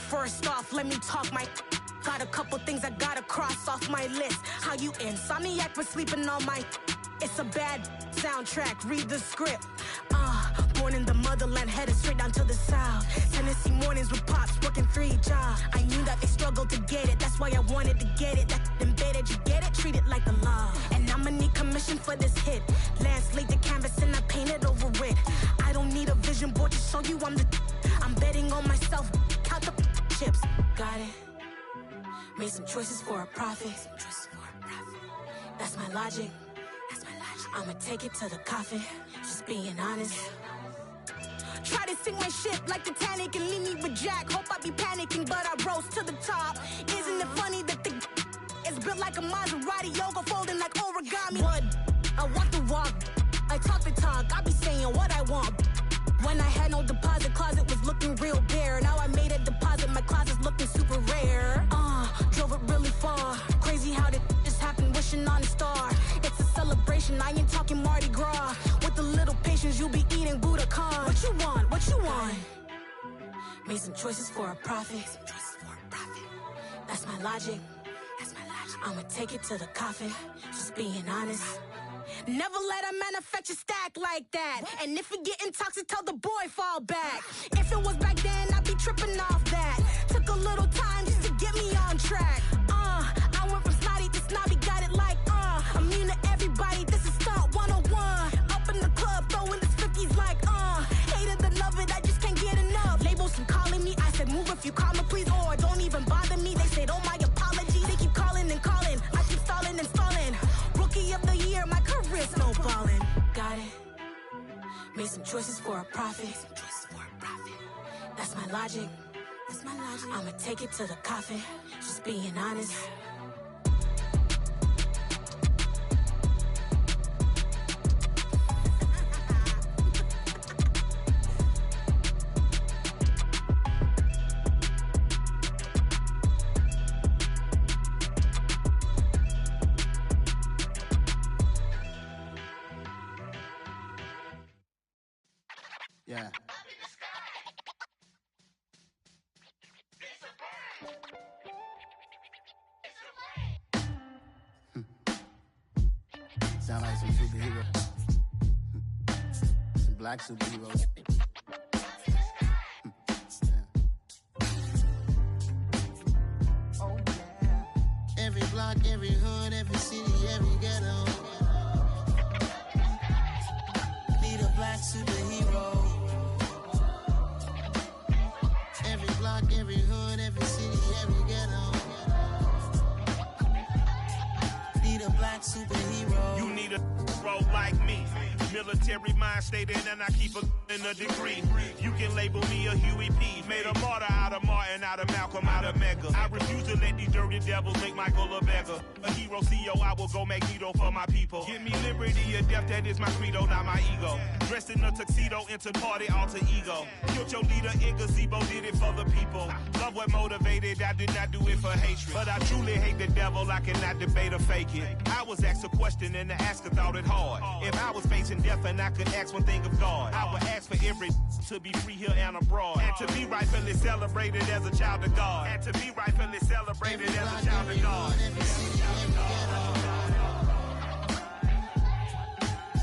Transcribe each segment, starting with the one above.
First off, let me talk my. Got a couple things I gotta cross off my list. How you insomniac for sleeping on my. It's a bad soundtrack, read the script. Born in the motherland, headed straight down to the south. Tennessee mornings with pops, working 3 jobs. I knew that they struggled to get it, that's why I wanted to get it. That embedded, you get it, treat it like the law. And I'ma need commission for this hit. Lance laid the canvas and I painted over it. I don't need a vision board to show you I'm betting on myself, count the chips. Got it. Made some choices for a profit. That's my logic. I'ma take it to the coffin, just being honest. Try to sink my ship like Titanic and leave me with Jack. Hope I be panicking, but I rose to the top. Isn't it funny that the is built like a Maserati, yoga folding like origami? What? I walk the walk, I talk the talk, I be saying what I want. When I had no deposit, closet was looking real bare. Now I made a deposit, my closet's looking super rare. Drove it really far. Crazy how did just happen, wishing on a star. It's a celebration, I ain't talking Mardi Gras. With a little patience, you'll be eating Budokan. What you want? What you want? Made some choices for a profit. That's my logic. I'ma take it to the coffin, just being honest. Never let a manufacture stack like that. And if it getting toxic, tell the boy fall back. If it was back then, I'd be tripping off that. Took a little time just to get me on track. I went from snotty to snobby, got it like immune to everybody, this is stunt 101. Up in the club, throwing this 50s like hate it, love it, I just can't get enough. Labels from calling me, I said move if you call me please, or don't even bother me. They said oh my apologies, they keep calling and calling, I keep stalling and stalling. Rookie of the year, my career snowballing. Got it. Made some choices for a profit. That's my logic. I'ma take it to the coffin, just being honest. Yeah. Sound like some superhero. Some black superheroes. Oh yeah. Every block, every hood, every city, every ghetto. Need a black superhero. Every block, every hood, every city, every ghetto. Need a black superhero. You need a role like me. Military mind stated, and I keep in a degree. You can label me a Huey P. Made a martyr out of Martin, out of Malcolm, out of Mega. I refuse to let these dirty devils make Michael a beggar. A hero CEO, I will go Magneto for my people. Give me liberty or death, that is my credo, not my ego. Dressed in a tuxedo, into party, alter ego. Killed your leader in gazebo, did it for the people. Love what motivated, I did not do it for hatred. But I truly hate the devil, I cannot debate or fake it. I was asked a question and the asker thought it hard. If I was facing death and I could ask one thing of God, I would ask for every to be free here and abroad, and to be rightfully celebrated as a child of God, and to be rightfully celebrated as a child of God.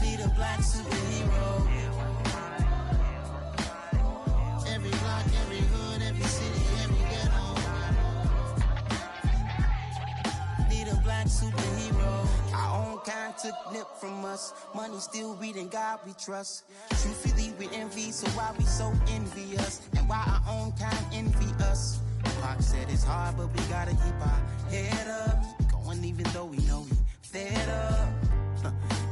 Need a black superhero. Every block, every hood, every city, every ghetto. Need a black superhero. Our own kind took nip from us. Money still reading God we trust. Truthfully we envy, so why we so envious? And why our own kind envy us? Pac said it's hard, but we gotta keep our head up. Going even though we know we fed up.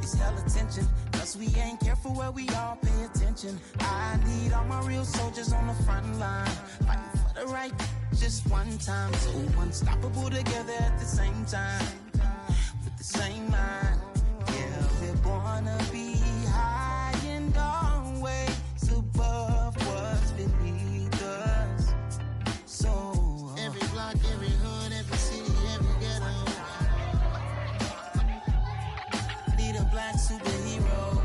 It's hell attention, cause we ain't careful where we all pay attention. I need all my real soldiers on the front line, fighting for the right just one time. So unstoppable together at the same time, with the same mind. Yeah, we're gonna be high and always above what's beneath us. So every block, every hood, every city, every ghetto. Need a black superhero.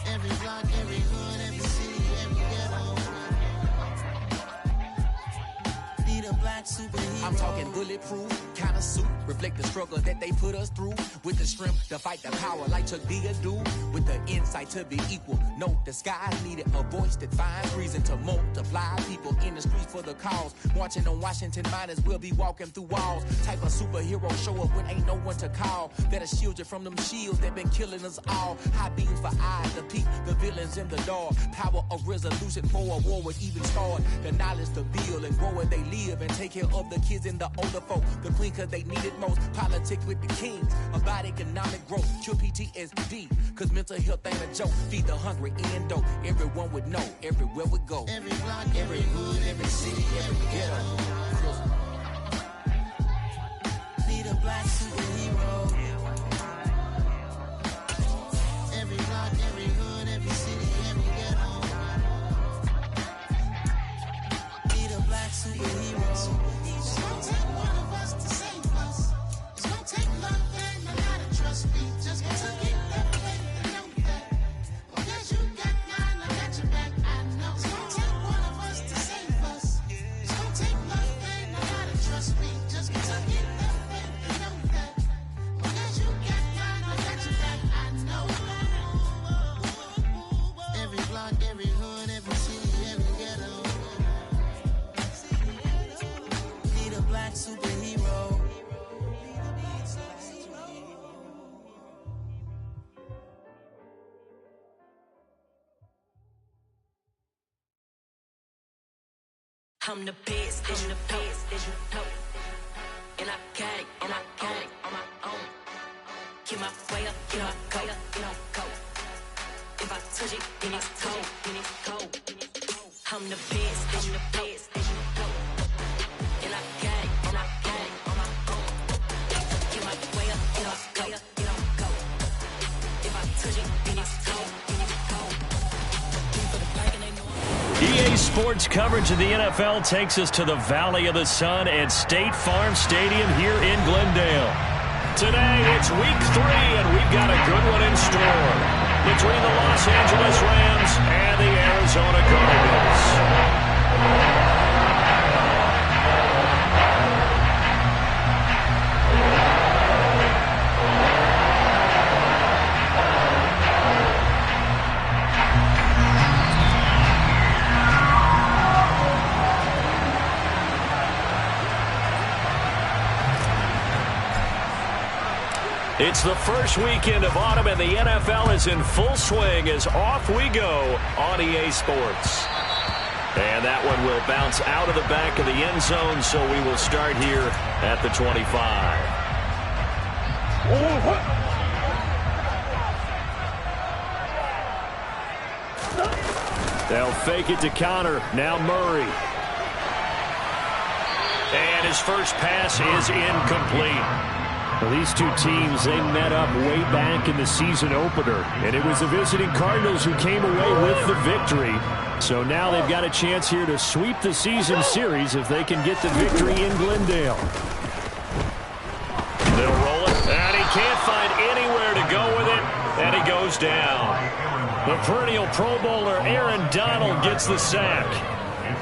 Every block, every hood, every city, every ghetto. bulletproof kind of suit. Reflect the struggle that they put us through. With the strength to fight the power like Chuck D do. With the insight to be equal. No disguise needed. A voice that finds reason to multiply. People in the streets for the cause. Marching on Washington miners will be walking through walls. Type of superhero show up when ain't no one to call. Better shield you from them shields that been killing us all. High beams for eyes to peek the villains in the dark. Power of resolution for a war would even start. The knowledge to build and grow where they live and take care of the kids and the older folk. The queen cause they need it most. Politic with the kings. About economic growth. Cure PTSD. Cause mental health ain't a joke. Feed the hungry and dope. Everyone would know. Everywhere we go. Every block, every hood, every city, every ghetto. Need a black superhero. Every block, every hood, every city, every ghetto. Need a black superhero. It's gonna take one of us to save us. It's gonna take love and a lot of trust. Me just gonna get that way to know that. Well, yes, you got mine, I got your back. I know it's gonna take one of us to save us. It's gonna take love and a lot of trust. Me just gonna get that way to know that. Well, yes, you got mine, I got your back. I know. Every block, every hood, every city, every ghetto. Need a black superhero. I'm the best, I'm the best, as you know. And I got it, on my own. Get my way up, get my go, go. If I touch it, then it's cold, I'm the best, as you know. And I got it, on my own. Get my way up, get my go. If I touch it, then it's cold. EA Sports coverage of the NFL takes us to the Valley of the Sun at State Farm Stadium here in Glendale. Today, it's week 3, and we've got a good one in store between the Los Angeles Rams and the Arizona Cardinals. It's the first weekend of autumn, and the NFL is in full swing as off we go on EA Sports. And that one will bounce out of the back of the end zone, so we will start here at the 25. They'll fake it to Connor. Now Murray. And his first pass is incomplete. Well, these two teams, they met up way back in the season opener, and it was the visiting Cardinals who came away with the victory. So now they've got a chance here to sweep the season series if they can get the victory in Glendale. They'll roll it, and he can't find anywhere to go with it, and he goes down. The perennial Pro Bowler Aaron Donald gets the sack.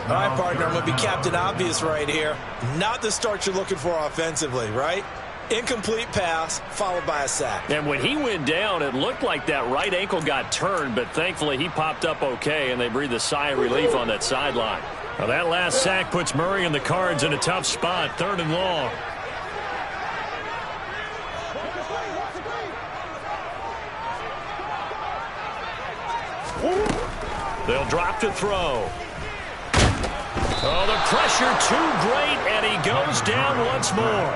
All right, partner, I'm going to be Captain Obvious right here. Not the start you're looking for offensively, right? Incomplete pass, followed by a sack. And when he went down, it looked like that right ankle got turned, but thankfully he popped up okay, and they breathed a sigh of relief on that sideline. Now that last sack puts Murray and the Cards in a tough spot, 3rd and long. They'll drop to throw. Oh, the pressure too great, and he goes down once more.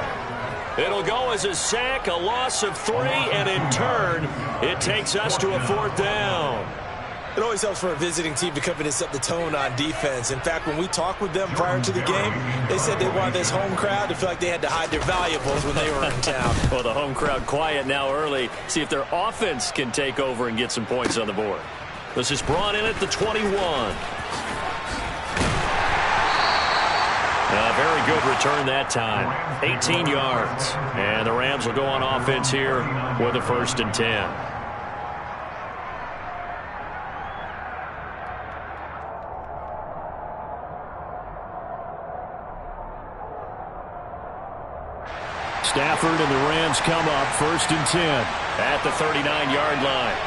It'll go as a sack, a loss of 3, and in turn, it takes us to a 4th down. It always helps for a visiting team to come in and set the tone on defense. In fact, when we talked with them prior to the game, they said they wanted this home crowd to feel like they had to hide their valuables when they were in town. Well, the home crowd quiet now early. See if their offense can take over and get some points on the board. This is brought in at the 21. A very good return that time. 18 yards. And the Rams will go on offense here with a 1st and 10. Stafford and the Rams come up 1st and 10 at the 39-yard line.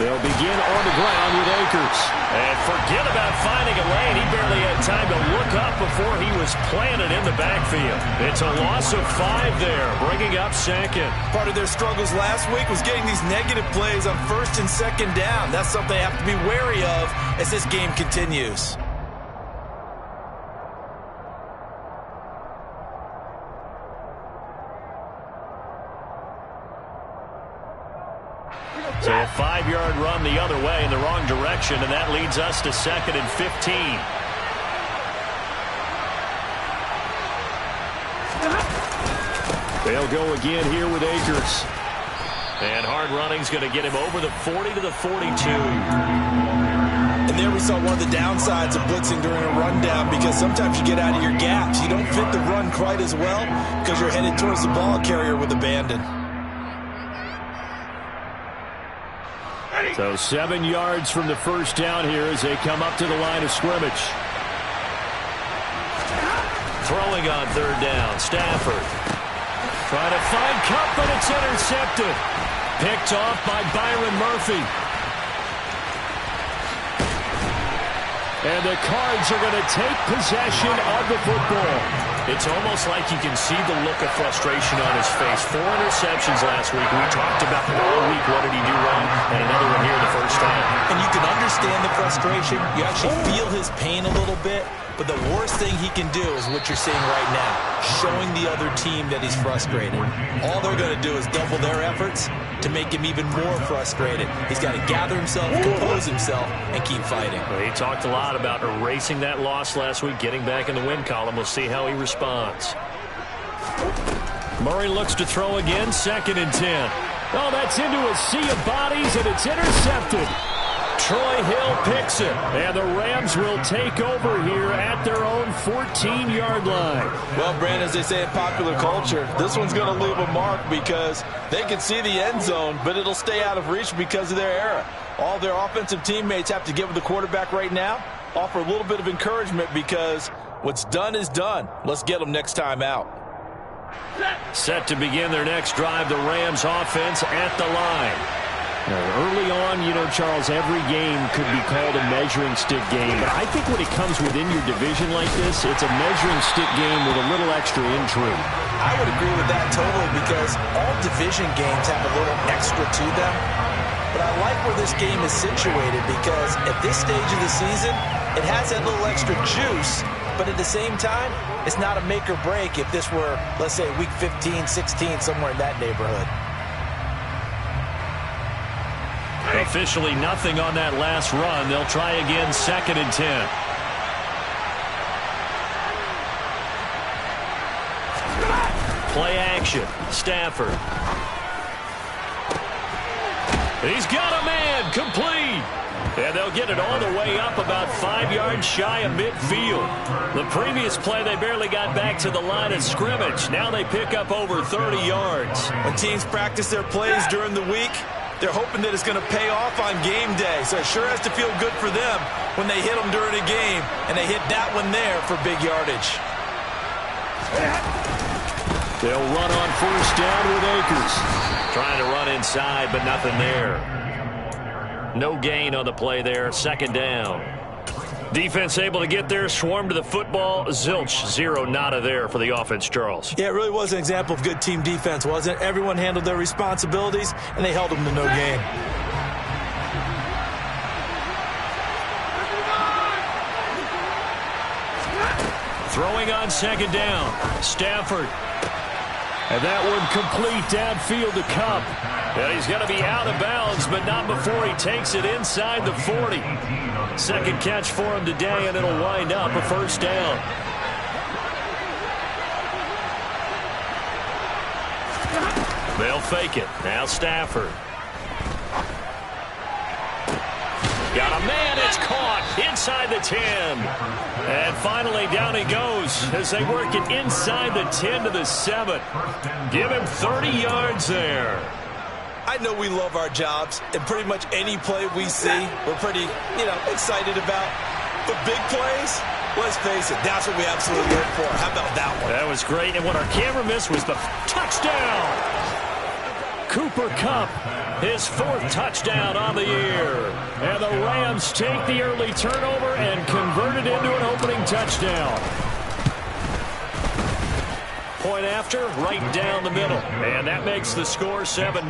They'll begin on the ground with Akers. And forget about finding a lane. He barely had time to look up before he was planted in the backfield. It's a loss of 5 there, bringing up 2nd. Part of their struggles last week was getting these negative plays on 1st and 2nd down. That's something they have to be wary of as this game continues. So a 5-yard run the other way in the wrong direction, and that leads us to 2nd and 15. They'll go again here with Akers. And hard running's going to get him over the 40 to the 42. And there we saw one of the downsides of blitzing during a rundown, because sometimes you get out of your gaps. You don't fit the run quite as well because you're headed towards the ball carrier with abandon. So 7 yards from the first down here as they come up to the line of scrimmage. Throwing on 3rd down, Stafford. Trying to find Cup, but it's intercepted. Picked off by Byron Murphy. And the Cards are going to take possession of the football. It's almost like you can see the look of frustration on his face. 4 interceptions last week. We talked about all week. What did he do wrong? And another one here the first time. And you can understand the frustration. You actually feel his pain a little bit. But the worst thing he can do is what you're seeing right now, showing the other team that he's frustrated. All they're going to do is double their efforts to make him even more frustrated. He's got to gather himself, compose himself, and keep fighting. Well, he talked a lot about erasing that loss last week, getting back in the win column. We'll see how he responds. Murray looks to throw again, 2nd and 10. Oh, that's into a sea of bodies, and it's intercepted. Troy Hill picks it, and the Rams will take over here at their own 14-yard line. Well, Brandon, as they say in popular culture, this one's going to leave a mark because they can see the end zone, but it'll stay out of reach because of their error. All their offensive teammates have to give the quarterback right now, offer a little bit of encouragement because what's done is done. Let's get them next time out. Set to begin their next drive, the Rams offense at the line. Early on, Charles, every game could be called a measuring stick game. But I think when it comes within your division like this, it's a measuring stick game with a little extra intrigue. I would agree with that totally because all division games have a little extra to them. But I like where this game is situated because at this stage of the season, it has that little extra juice. But at the same time, it's not a make or break if this were, let's say, week 15, 16, somewhere in that neighborhood. Officially nothing on that last run. They'll try again, 2nd and 10. Play action. Stafford. He's got a man. Complete. And they'll get it all the way up about 5 yards shy of midfield. The previous play, they barely got back to the line of scrimmage. Now they pick up over 30 yards. When teams practice their plays during the week, they're hoping that it's going to pay off on game day. So it sure has to feel good for them when they hit them during a game. And they hit that one there for big yardage. They'll run on 1st down with Akers. Trying to run inside, but nothing there. No gain on the play there. 2nd down. Defense able to get there, swarm to the football. Zilch, 0 nada there for the offense, Charles. Yeah, it really was an example of good team defense, wasn't it? Everyone handled their responsibilities, and they held them to no gain. Throwing on 2nd down. Stafford. And that one complete downfield to Cup. And he's going to be out of bounds, but not before he takes it inside the 40. 2nd catch for him today, and it'll wind up a 1st down. They'll fake it. Now Stafford. Got a man. It's caught inside the 10. And finally down he goes as they work it inside the 10 to the 7. Give him 30 yards there. I know we love our jobs, and pretty much any play we see, we're pretty, excited about. But big plays, Let's face it, that's what we absolutely live for. How about that one? That was great, and what our camera missed was the touchdown. Cooper Kupp, his 4th touchdown on the year. And the Rams take the early turnover and convert it into an opening touchdown. Point after, right down the middle. And that makes the score 7-0.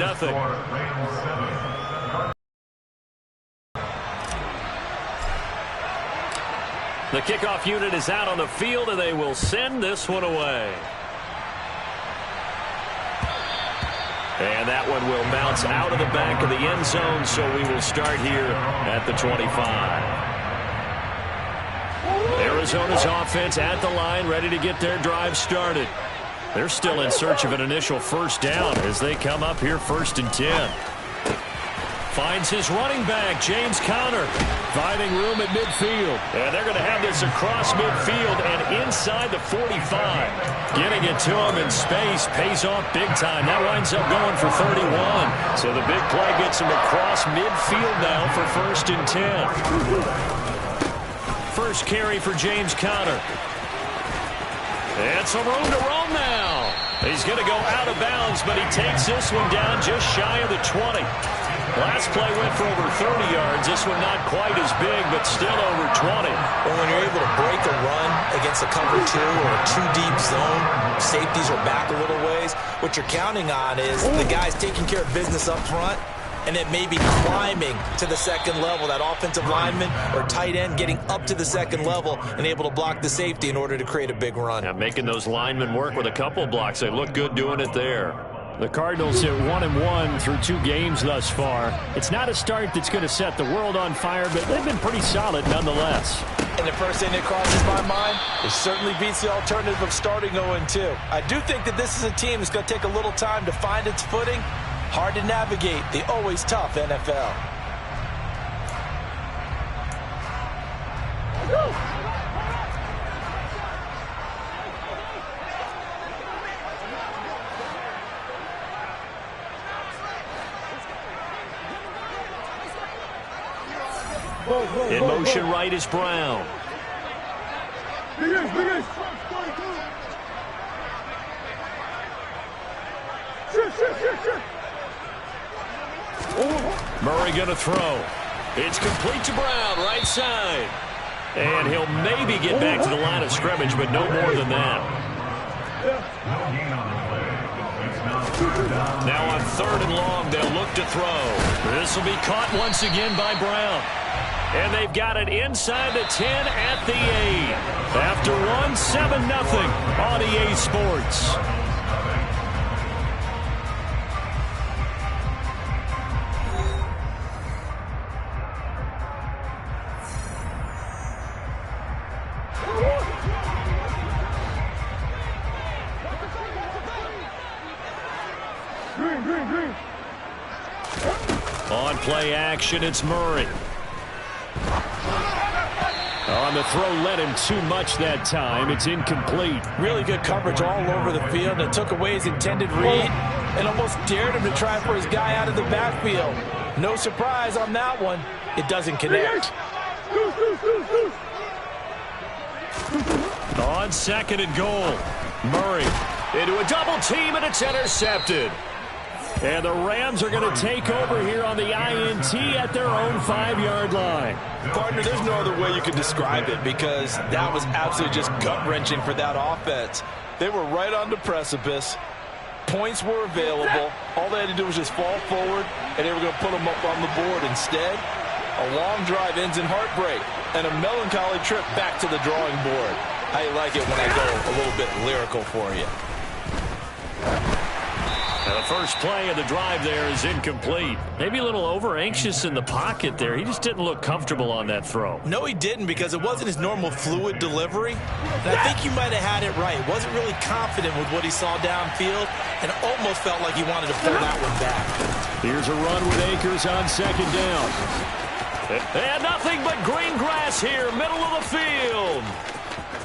The kickoff unit is out on the field, and they will send this one away. And that one will bounce out of the back of the end zone, so we will start here at the 25. Arizona's offense at the line, ready to get their drive started. They're still in search of an initial first down as they come up here 1st and 10. Finds his running back, James Conner, finding room at midfield. And they're going to have this across midfield and inside the 45. Getting it to him in space pays off big time. That winds up going for 31. So the big play gets him across midfield now for 1st and 10. First carry for James Conner. And some room to roam now. He's going to go out of bounds, but he takes this one down just shy of the 20. Last play went for over 30 yards. This one not quite as big, but still over 20. Well, when you're able to break a run against a cover 2 or a 2-deep zone, safeties are back a little ways. What you're counting on is the guys taking care of business up front, and it may be climbing to the second level. That offensive lineman or tight end getting up to the second level and able to block the safety in order to create a big run. Yeah, making those linemen work with a couple blocks. They look good doing it there. The Cardinals hit 1-1 through 2 games thus far. It's not a start that's going to set the world on fire, but they've been pretty solid nonetheless. And the first thing that crosses my mind, it certainly beats the alternative of starting 0-2. I do think that this is a team that's going to take a little time to find its footing. Hard to navigate the always tough NFL. In motion right is Brown. Murray going to throw. It's complete to Brown, right side. And he'll maybe get back to the line of scrimmage, but no more than that. Now on 3rd and long, they'll look to throw. This will be caught once again by Brown. And they've got it inside the 10 at the 8. After 1, 7-0 on EA Sports. On play action, it's Murray. On the throw, led him too much that time. It's incomplete. Really good coverage all over the field. It took away his intended read and almost dared him to try for his guy out of the backfield. No surprise on that one. It doesn't connect. On 2nd and goal, Murray into a double team, and it's intercepted. And the Rams are going to take over here on the INT at their own 5-yard line. Partner, there's no other way you could describe it because that was absolutely just gut-wrenching for that offense. They were right on the precipice. Points were available. All they had to do was just fall forward, and they were going to put them up on the board. Instead, a long drive ends in heartbreak and a melancholy trip back to the drawing board. How you like it when I go a little bit lyrical for you? The first play of the drive there is incomplete. Maybe a little over-anxious in the pocket there. He just didn't look comfortable on that throw. No, he didn't, because it wasn't his normal fluid delivery. And I think you might have had it right. Wasn't really confident with what he saw downfield and almost felt like he wanted to pull that one back. Here's a run with Akers on 2nd down. And nothing but green grass here, middle of the field.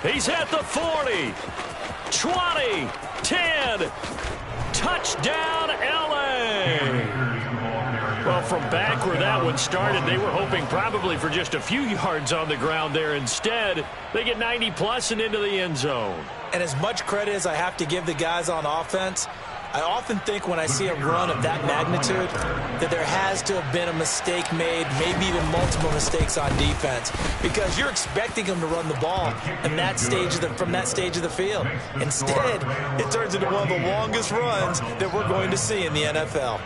He's at the 40, 20, 10. Touchdown, L.A. Well, from back where that one started. They were hoping probably for just a few yards on the ground there. Instead, they get 90-plus and into the end zone. And as much credit as I have to give the guys on offense, I often think when I see a run of that magnitude that there has to have been a mistake made, maybe even multiple mistakes on defense, because you're expecting them to run the ball from that stage of the field. Instead, it turns into one of the longest runs that we're going to see in the NFL.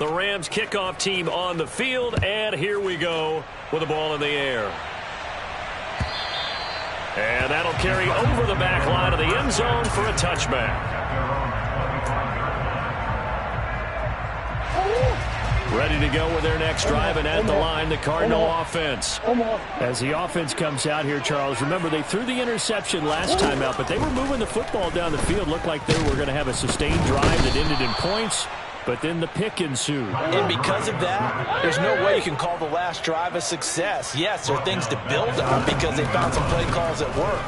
The Rams kickoff team on the field, and here we go with the ball in the air. And that'll carry over the back line of the end zone for a touchback. Ready to go with their next drive, and at the line, the Cardinal offense. As the offense comes out here, Charles, remember they threw the interception last time out, but they were moving the football down the field. Looked like they were going to have a sustained drive that ended in points. But then the pick ensued. And because of that, there's no way you can call the last drive a success. Yes, there are things to build on because they found some play calls that work.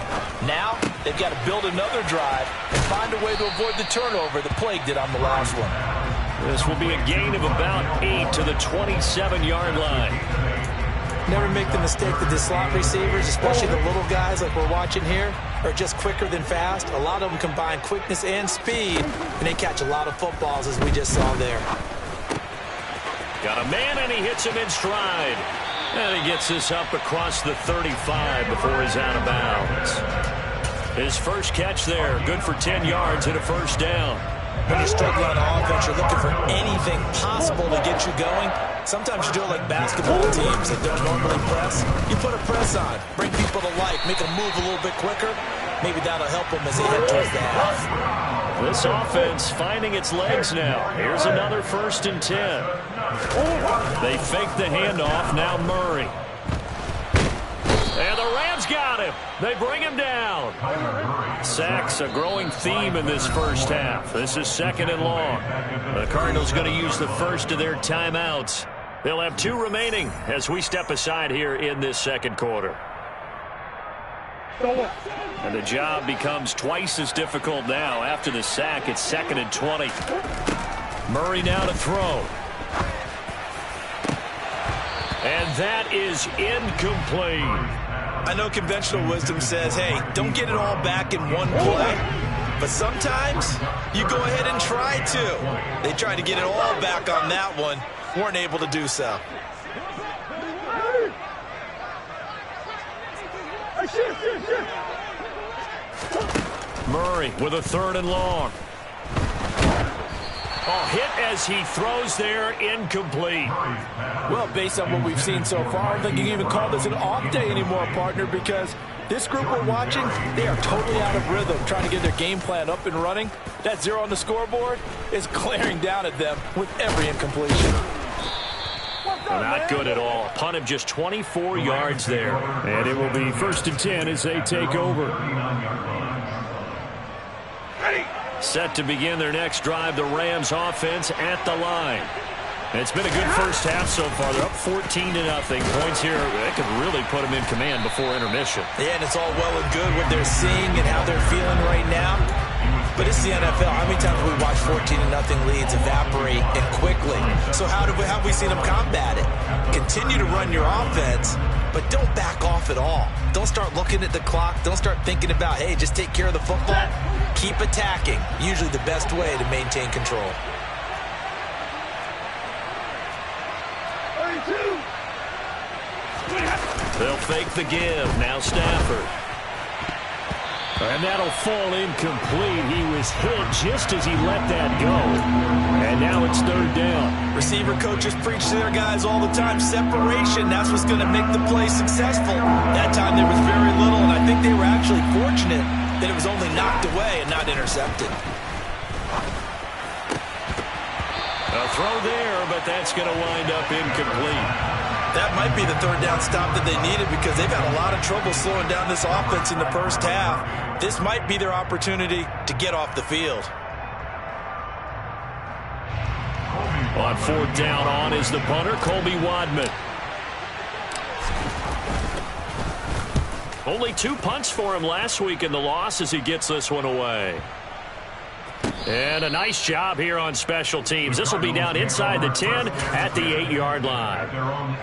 Now, they've got to build another drive and find a way to avoid the turnover that plagued it on the last one. This will be a gain of about 8 to the 27-yard line. Never make the mistake that the slot receivers, especially the little guys like we're watching here, are just quicker than fast. A lot of them combine quickness and speed, and they catch a lot of footballs, as we just saw there. Got a man, and he hits him in stride. And he gets this up across the 35 before he's out of bounds. His first catch there, good for 10 yards and a first down. When you're struggling on offense, you're looking for anything possible to get you going. Sometimes you do it like basketball teams that don't normally press. You put a press on, bring people to life, make them move a little bit quicker. Maybe that'll help them as they head towards the half. This offense finding its legs now. Here's another 1st and 10. They fake the handoff. Now Murray. And the Rams got him. They bring him down. Sacks a growing theme in this first half. This is 2nd and long. The Cardinals going to use the first of their timeouts. They'll have 2 remaining as we step aside here in this second quarter. And the job becomes twice as difficult now. After the sack, it's 2nd and 20. Murray now to throw. And that is incomplete. I know conventional wisdom says, hey, don't get it all back in one play. But sometimes you go ahead and try to. They tried to get it all back on that one. Weren't able to do so. Murray with a 3rd and long. Oh, hit as he throws there, incomplete. Well, based on what we've seen so far, I don't think you can even call this an off day anymore, partner, because this group we're watching, they are totally out of rhythm, trying to get their game plan up and running. That 0 on the scoreboard is glaring down at them with every incompletion. Not good at all. Punt of just 24 yards there. And it will be 1st and 10 as they take over. Set to begin their next drive, the Rams offense at the line. It's been a good first half so far. They're up 14-0. Points here, that could really put them in command before intermission. Yeah, and it's all well and good what they're seeing and how they're feeling right now. But it's the NFL. How many times have we watched 14-0 leads evaporate and quickly? So how have we seen them combat it? Continue to run your offense, but don't back off at all. Don't start looking at the clock. Don't start thinking about, hey, just take care of the football. Keep attacking. Usually the best way to maintain control. They'll fake the give. Now Stafford. And that'll fall incomplete. He was hit just as he let that go. And now it's 3rd down. Receiver coaches preach to their guys all the time. Separation, that's what's going to make the play successful. That time there was very little, and I think they were actually fortunate that it was only knocked away and not intercepted. A throw there, but that's going to wind up incomplete. That might be the 3rd down stop that they needed because they've had a lot of trouble slowing down this offense in the first half. This might be their opportunity to get off the field. On 4th down, on is the punter, Colby Wadman. Only 2 punts for him last week in the loss as he gets this one away. And a nice job here on special teams. This will be down inside the 10 at the 8-yard line.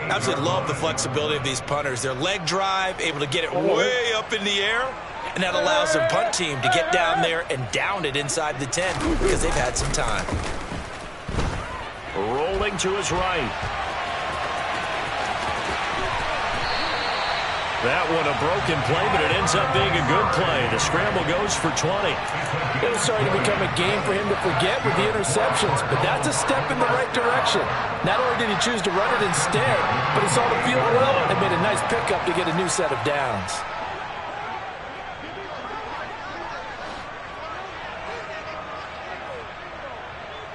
Absolutely love the flexibility of these punters. Their leg drive, able to get it way up in the air, and that allows their punt team to get down there and down it inside the 10 because they've had some time. Rolling to his right. That one a broken play, but it ends up being a good play. The scramble goes for 20. It was starting to become a game for him to forget with the interceptions, but that's a step in the right direction. Not only did he choose to run it instead, but he saw the field well and made a nice pickup to get a new set of downs.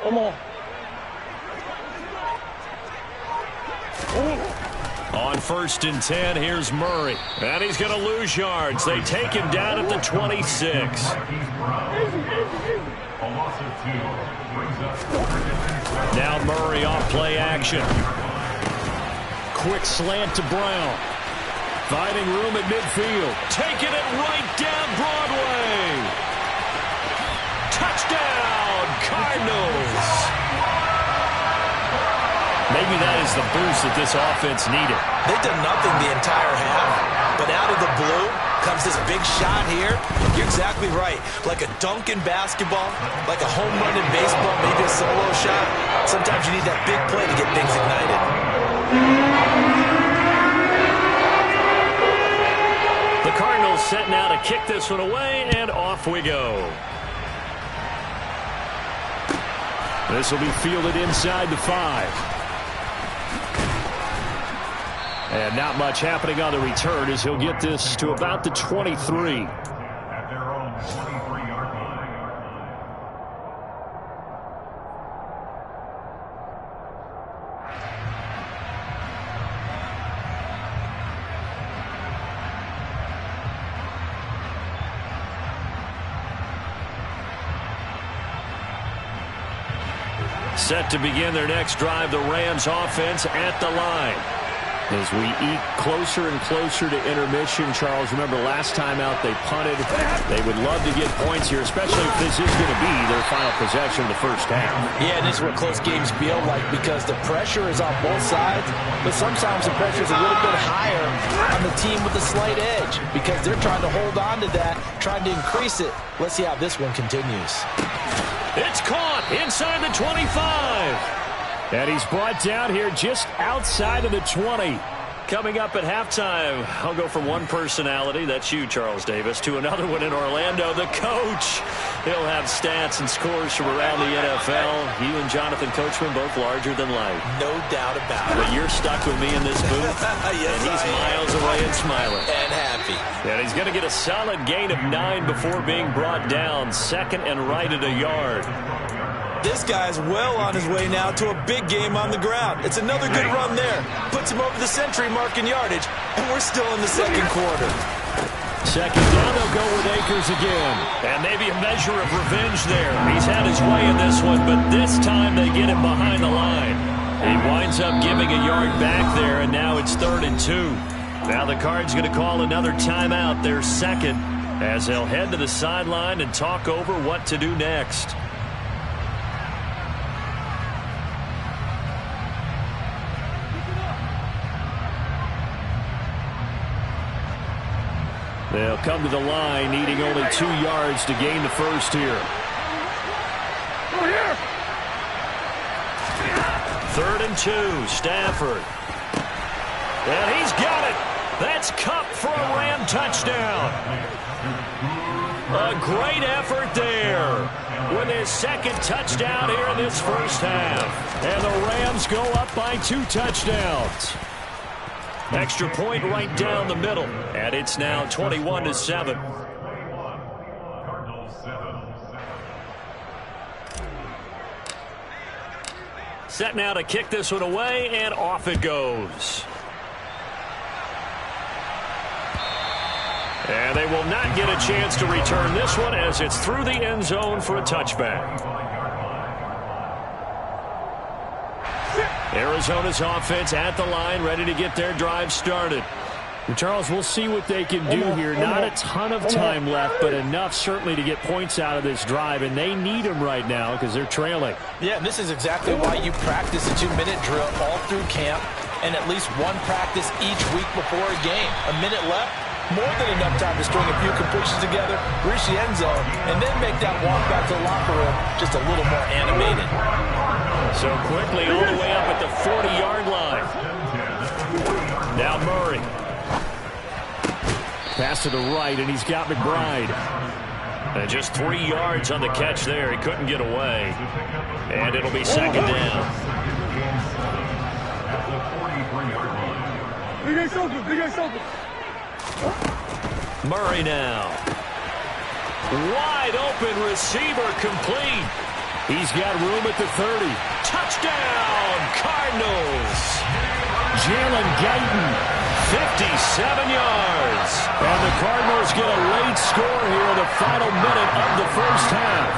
Come on. On 1st and 10, here's Murray. And he's going to lose yards. They take him down at the 26. Now Murray off play action. Quick slant to Brown. Finding room at midfield. Taking it right down Broadway. Touchdown, Cardinals. Maybe that is the boost that this offense needed. They've done nothing the entire half, but out of the blue comes this big shot here. You're exactly right. Like a dunk in basketball, like a home run in baseball, maybe a solo shot. Sometimes you need that big play to get things ignited. The Cardinals set now to kick this one away, and off we go. This will be fielded inside the 5. And not much happening on the return as he'll get this to about the 23. At their own 23-yard line. Set to begin their next drive, the Rams offense at the line. As we eke closer and closer to intermission, Charles, remember last time out they punted. They would love to get points here, especially if this is going to be their final possession of the first half. Yeah, and this is what close games feel like because the pressure is on both sides, but sometimes the pressure is a little bit higher on the team with a slight edge because they're trying to hold on to that, trying to increase it. Let's see how this one continues. It's caught inside the 25. And he's brought down here just outside of the 20. Coming up at halftime, I'll go from one personality, that's you, Charles Davis, to another one in Orlando, the coach. He'll have stats and scores from around the NFL. You and Jonathan Coachman, both larger than life. No doubt about it. But you're stuck with me in this booth, yes, and he's miles away and smiling. And happy. And he's going to get a solid gain of 9 before being brought down, 2nd and right at a yard. This guy's well on his way now to a big game on the ground. It's another good run there. Puts him over the century mark in yardage, and we're still in the second quarter. 2nd down, they'll go with Akers again. And maybe a measure of revenge there. He's had his way in this one, but this time they get him behind the line. He winds up giving a yard back there, and now it's 3rd and 2. Now the Cards going to call another timeout, their 2nd, as they'll head to the sideline and talk over what to do next. They'll come to the line, needing only 2 yards to gain the first here. 3rd and 2, Stafford. And he's got it. That's Kupp for a Ram touchdown. A great effort there with his 2nd touchdown here in this first half. And the Rams go up by 2 touchdowns. Extra point right down the middle, and it's now 21-7. Set now to kick this one away, and off it goes. And they will not get a chance to return this one as it's through the end zone for a touchback. Arizona's offense at the line, ready to get their drive started. Charles, we'll see what they can do here. Not a ton of time left, but enough certainly to get points out of this drive, and they need them right now because they're trailing. Yeah, and this is exactly why you practice a 2-minute drill all through camp and at least one practice each week before a game. A minute left, more than enough time to string a few completions together, reach the end zone, and then make that walk back to the locker room just a little more animated. So quickly all the way up at the 40-yard line. Now Murray. Pass to the right, and he's got McBride. And just 3 yards on the catch there. He couldn't get away. And it'll be second down. Murray now. Wide open receiver complete. He's got room at the 30. Touchdown, Cardinals. Jalen Guyton. 57 yards. And the Cardinals get a late score here in the final minute of the first half.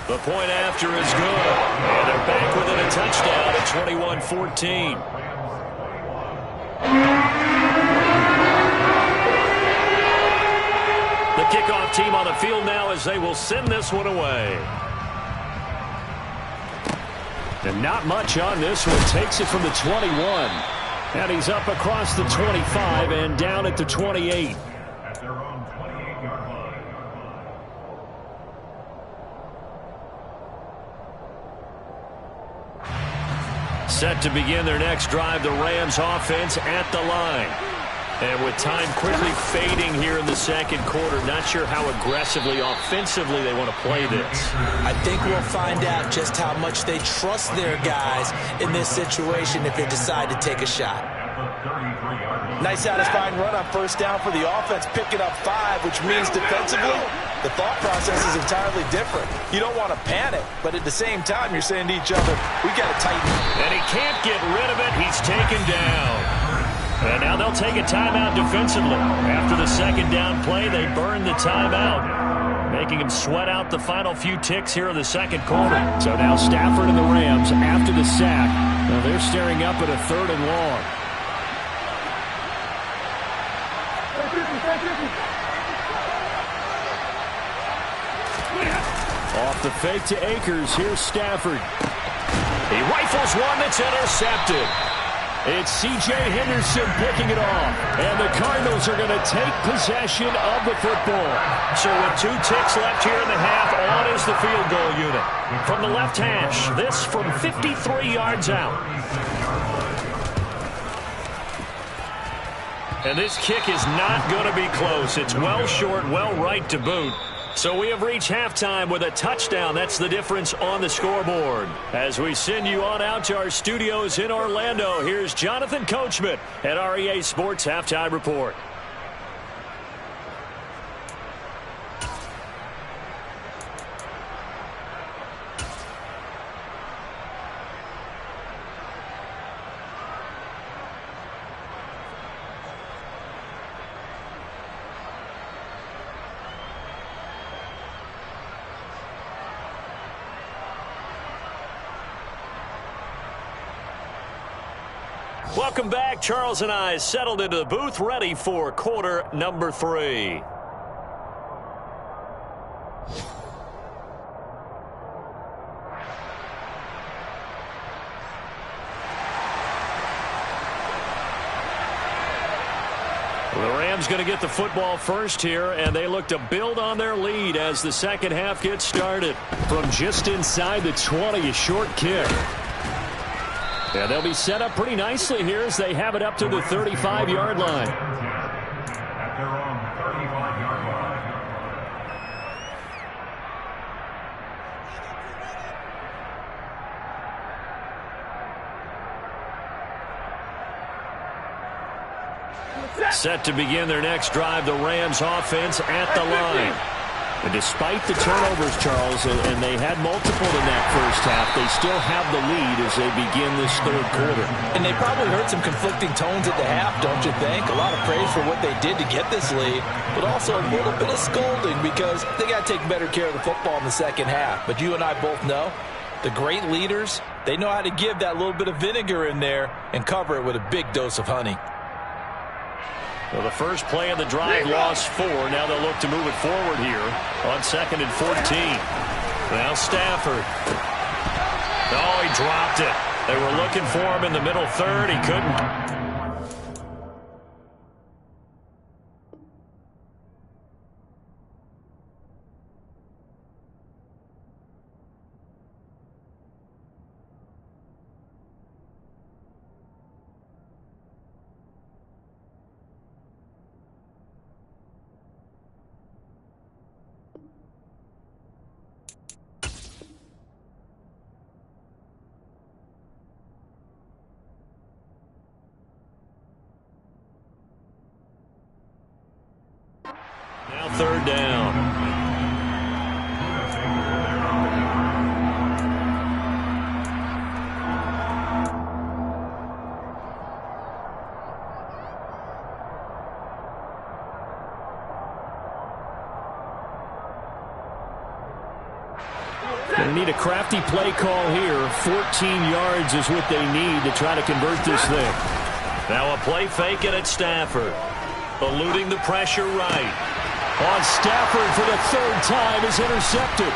The point after is good. And they're back within a touchdown at 21-14. The kickoff team on the field now as they will send this one away. And not much on this one. Takes it from the 21. And he's up across the 25 and down at the 28. At their own 28-yard line. Set to begin their next drive, the Rams offense at the line. And with time quickly fading here in the second quarter, not sure how aggressively, offensively they want to play this. I think we'll find out just how much they trust their guys in this situation if they decide to take a shot. Nice satisfying run on first down for the offense, picking up 5, which means defensively, the thought process is entirely different. You don't want to panic, but at the same time, you're saying to each other, we got to tighten. And he can't get rid of it. He's taken down. And now they'll take a timeout defensively. After the second down play, they burn the timeout, making him sweat out the final few ticks here in the second quarter. So now Stafford and the Rams, after the sack, now they're staring up at a 3rd and long. Off the fake to Akers, here's Stafford. He rifles one that's intercepted. It's C.J. Henderson picking it off. And the Cardinals are going to take possession of the football. So with 2 ticks left here in the half, on is the field goal unit. From the left hash, this from 53 yards out. And this kick is not going to be close. It's well short, well right to boot. So we have reached halftime with a touchdown. That's the difference on the scoreboard. As we send you on out to our studios in Orlando, here's Jonathan Coachman at REA Sports Halftime Report. Welcome back. Charles and I settled into the booth, ready for quarter number 3. The Rams going to get the football first here, and they look to build on their lead as the second half gets started. From just inside the 20, a short kick. Yeah, they'll be set up pretty nicely here as they have it up to the 35-yard line. At their own 35-yard line. Set to begin their next drive, the Rams offense at the line. And despite the turnovers, Charles, and they had multiple in that first half, they still have the lead as they begin this third quarter. And they probably heard some conflicting tones at the half, don't you think? A lot of praise for what they did to get this lead, but also a little bit of scolding because they got to take better care of the football in the second half. But you and I both know The great leaders, they know how to give that little bit of vinegar in there and cover it with a big dose of honey. Well, the first play of the drive lost 4. Now they'll look to move it forward here on 2nd and 14. Now Stafford. Oh, he dropped it. They were looking for him in the middle third. He couldn't. Now 3rd down. Going to need a crafty play call here. 14 yards is what they need to try to convert this thing. Now a play fake it at Stafford. Eluding the pressure right. On Stafford for the 3rd time is intercepted.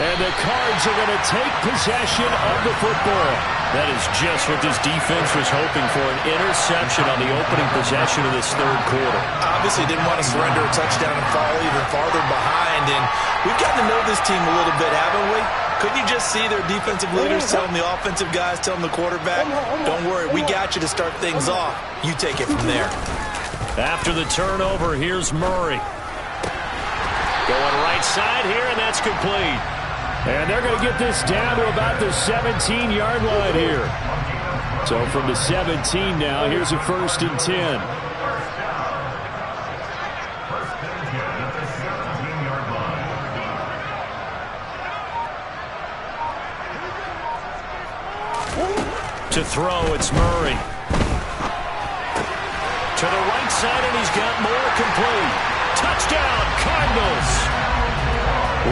And the Cards are going to take possession of the football. That is just what this defense was hoping for, an interception on the opening possession of this 3rd quarter. Obviously didn't want to surrender a touchdown and fall even farther behind. And we've gotten to know this team a little bit, haven't we? Couldn't you just see their defensive leaders telling the offensive guys, telling the quarterback, don't worry, we got you to start things off. You take it from there. After the turnover, here's Murray. Going right side here, and that's complete. And they're going to get this down to about the 17-yard line here. So from the 17 now, here's a 1st and 10. To throw, it's Murray. To the right side, and he's got more complete. Touchdown, Cardinals.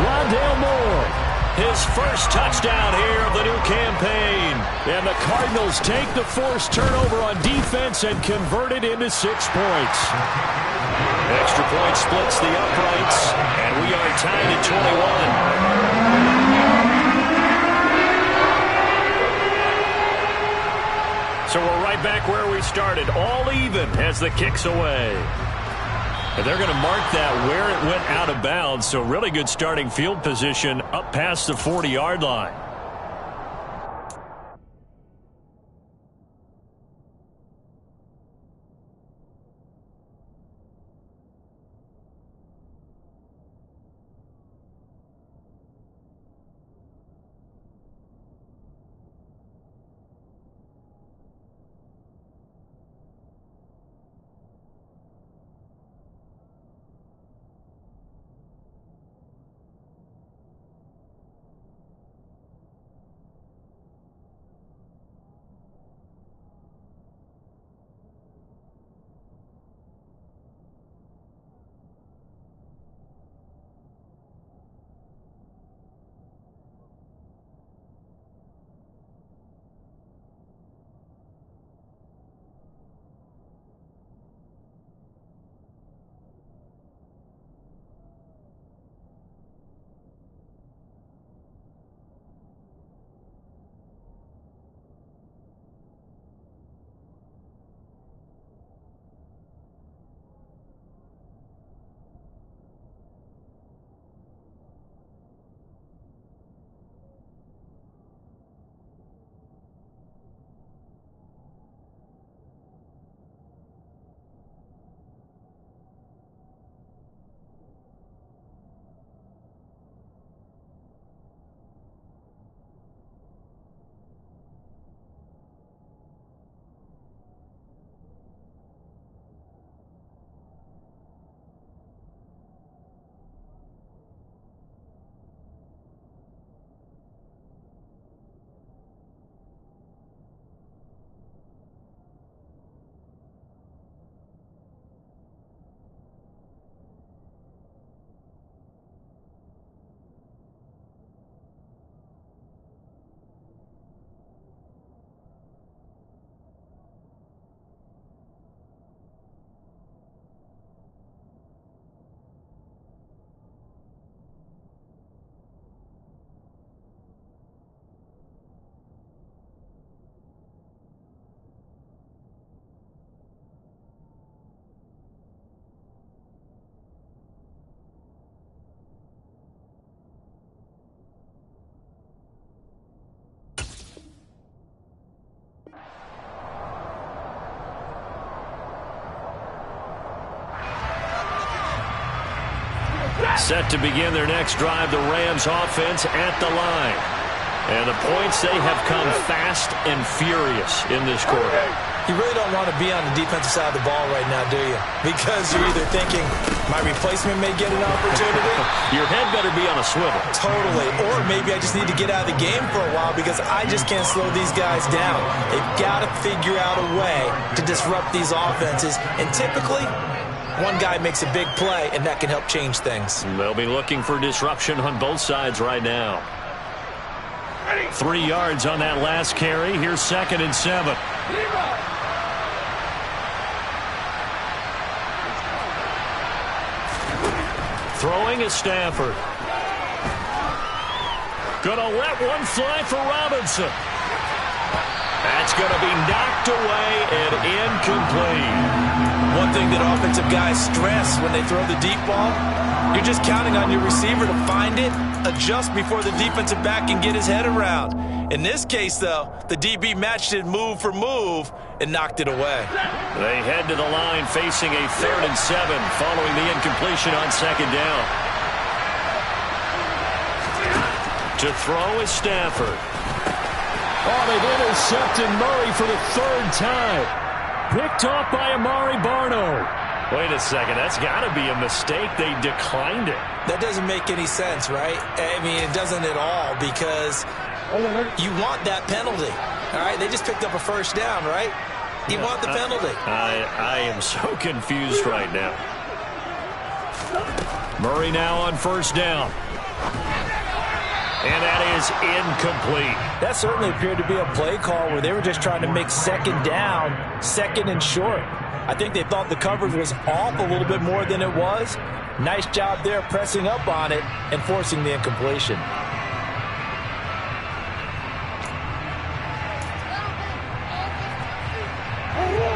Rondale Moore, his first touchdown here of the new campaign. And the Cardinals take the forced turnover on defense and convert it into 6 points. Extra point splits the uprights, and we are tied at 21. So we're right back where we started, all even as the kick's away. And they're going to mark that where it went out of bounds, so really good starting field position up past the 40-yard line. Set to begin their next drive, the Rams offense at the line. And the points, they have come fast and furious in this quarter. You really don't want to be on the defensive side of the ball right now, do you? Because you're either thinking, my replacement may get an opportunity. Your head better be on a swivel. Totally. Or maybe I just need to get out of the game for a while because I just can't slow these guys down. They've got to figure out a way to disrupt these offenses. And typically, one guy makes a big play, and that can help change things. They'll be looking for disruption on both sides right now. 3 yards on that last carry. Here's 2nd and 7. Throwing is Stafford. Gonna let one fly for Robinson. That's gonna be knocked away and incomplete. One thing that offensive guys stress when they throw the deep ball, you're just counting on your receiver to find it, adjust before the defensive back can get his head around. In this case, though, the DB matched it move for move and knocked it away. They head to the line facing a 3rd and 7 following the incompletion on 2nd down. To throw is Stafford. Oh, they've intercepted Murray for the 3rd time. Picked off by Amari Barno. Wait a second, that's got to be a mistake. They declined it. That doesn't make any sense, right? I mean, it doesn't at all because you want that penalty. All right, they just picked up a 1st down, right? You want the penalty. I am so confused right now. Murray now on 1st down. And that is incomplete. That certainly appeared to be a play call where they were just trying to make 2nd down, 2nd and short. I think they thought the coverage was off a little bit more than it was. Nice job there pressing up on it and forcing the incompletion.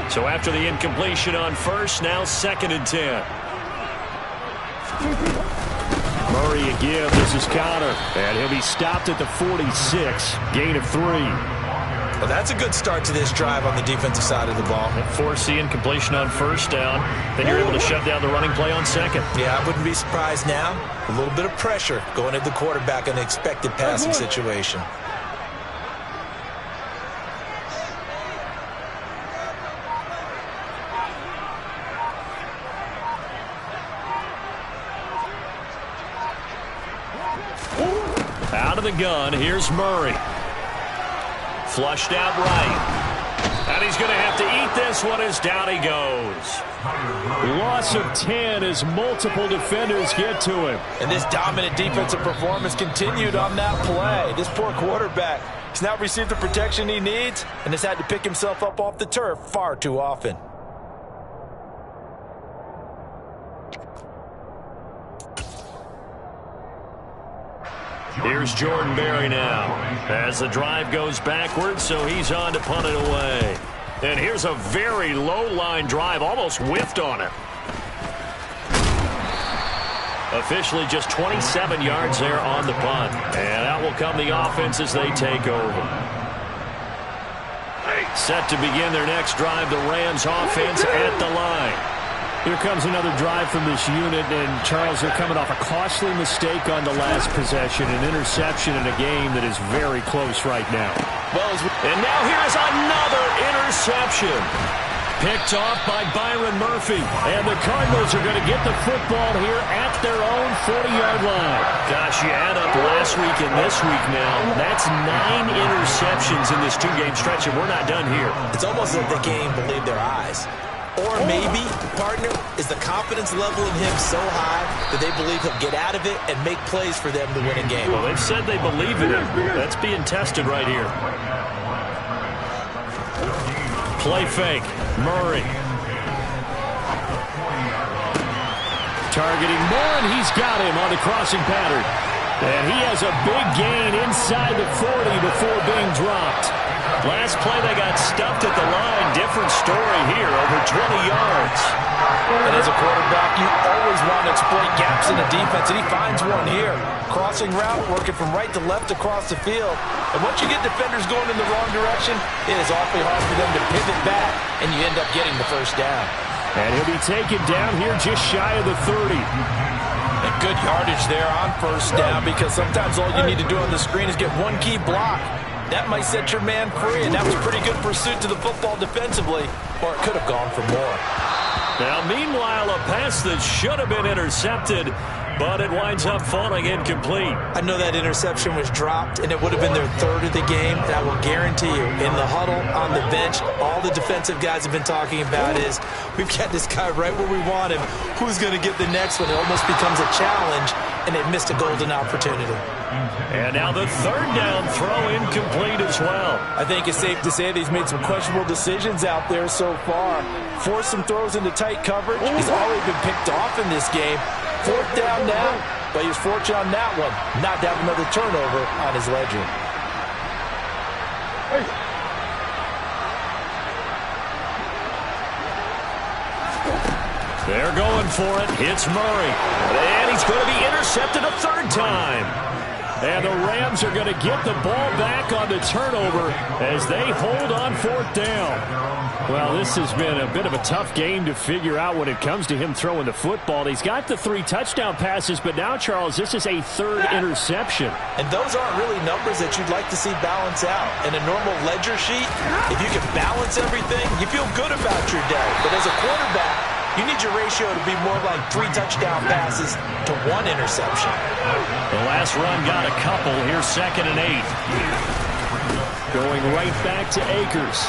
So after the incompletion on 1st, now 2nd and 10. Murray again. This is Connor. And he'll be stopped at the 46. Gain of 3. Well, that's a good start to this drive on the defensive side of the ball. Force the incompletion on 1st down. Then you're able to shut down the running play on 2nd. Yeah, I wouldn't be surprised now. A little bit of pressure going at the quarterback in the expected passing situation. Out of the gun, here's Murray. Flushed out right. And he's going to have to eat this one as down he goes. Loss of 10 as multiple defenders get to him. And this dominant defensive performance continued on that play. This poor quarterback has now received the protection he needs and has had to pick himself up off the turf far too often. Here's Jordan Berry now as the drive goes backwards, so he's on to punt it away. And here's a very low-line drive, almost whiffed on it. Officially just 27 yards there on the punt. And out will come the offense as they take over. Set to begin their next drive, the Rams offense at the line. Here comes another drive from this unit, and Charles, they're coming off a costly mistake on the last possession, an interception in a game that is very close right now. And now here's another interception. Picked off by Byron Murphy. And the Cardinals are going to get the football here at their own 40-yard line. Gosh, you add up last week and this week now. That's 9 interceptions in this 2-game stretch, and we're not done here. It's almost like the game believed their eyes. Or maybe, partner, is the confidence level in him so high that they believe he'll get out of it and make plays for them to win a game. Well, they've said they believe in him. That's being tested right here. Play fake. Murray. Targeting more, and he's got him on the crossing pattern. And he has a big gain inside the 40 before being dropped. Last play, they got stuffed at the line. Different story here, over 20 yards. And as a quarterback, you always want to exploit gaps in the defense, and he finds one here. Crossing route, working from right to left across the field. And once you get defenders going in the wrong direction, it is awfully hard for them to pivot back, and you end up getting the 1st down. And he'll be taken down here just shy of the 30. And good yardage there on first down, because sometimes all you need to do on the screen is get one key block. That might set your man free, and that was pretty good pursuit to the football defensively, or it could have gone for more. Now, meanwhile, a pass that should have been intercepted, but it winds up falling incomplete. I know that interception was dropped, and it would have been their third of the game, and I will guarantee you, in the huddle, on the bench, all the defensive guys have been talking about is, we've got this guy right where we want him. Who's going to get the next one? It almost becomes a challenge, and they missed a golden opportunity. And now the third down throw incomplete as well. I think it's safe to say that he's made some questionable decisions out there so far. Forced some throws into tight coverage. He's already been picked off in this game. Fourth down now, but he was fortunate on that one not to have another turnover on his ledger. They're going for it. It's Murray. And he's going to be intercepted a third time. And the Rams are going to get the ball back on the turnover as they hold on fourth down. Well, this has been a bit of a tough game to figure out when it comes to him throwing the football. He's got the 3 touchdown passes, but now, Charles, this is a third interception. And those aren't really numbers that you'd like to see balance out. In a normal ledger sheet, if you can balance everything, you feel good about your day. But as a quarterback, you need your ratio to be more like 3 touchdown passes to 1 interception. The last run got a couple. Here's 2nd and 8. Going right back to Akers.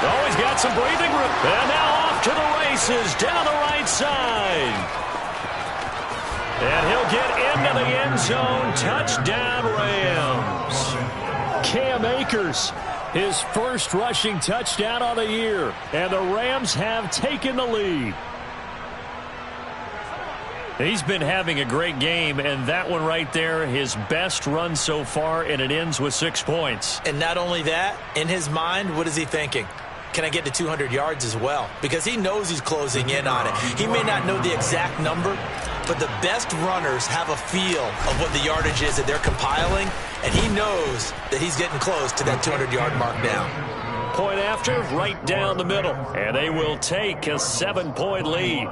Oh, he's got some breathing room. And now off to the races down the right side. And he'll get into the end zone. Touchdown, Rams. Cam Akers, his first rushing touchdown on the year. And the Rams have taken the lead. He's been having a great game, and that one right there, his best run so far, and it ends with 6 points. And not only that, in his mind, what is he thinking? Can I get to 200 yards as well? Because he knows he's closing in on it. He may not know the exact number, but the best runners have a feel of what the yardage is that they're compiling, and he knows that he's getting close to that 200-yard mark now. Point after, right down the middle, and they will take a 7-point lead.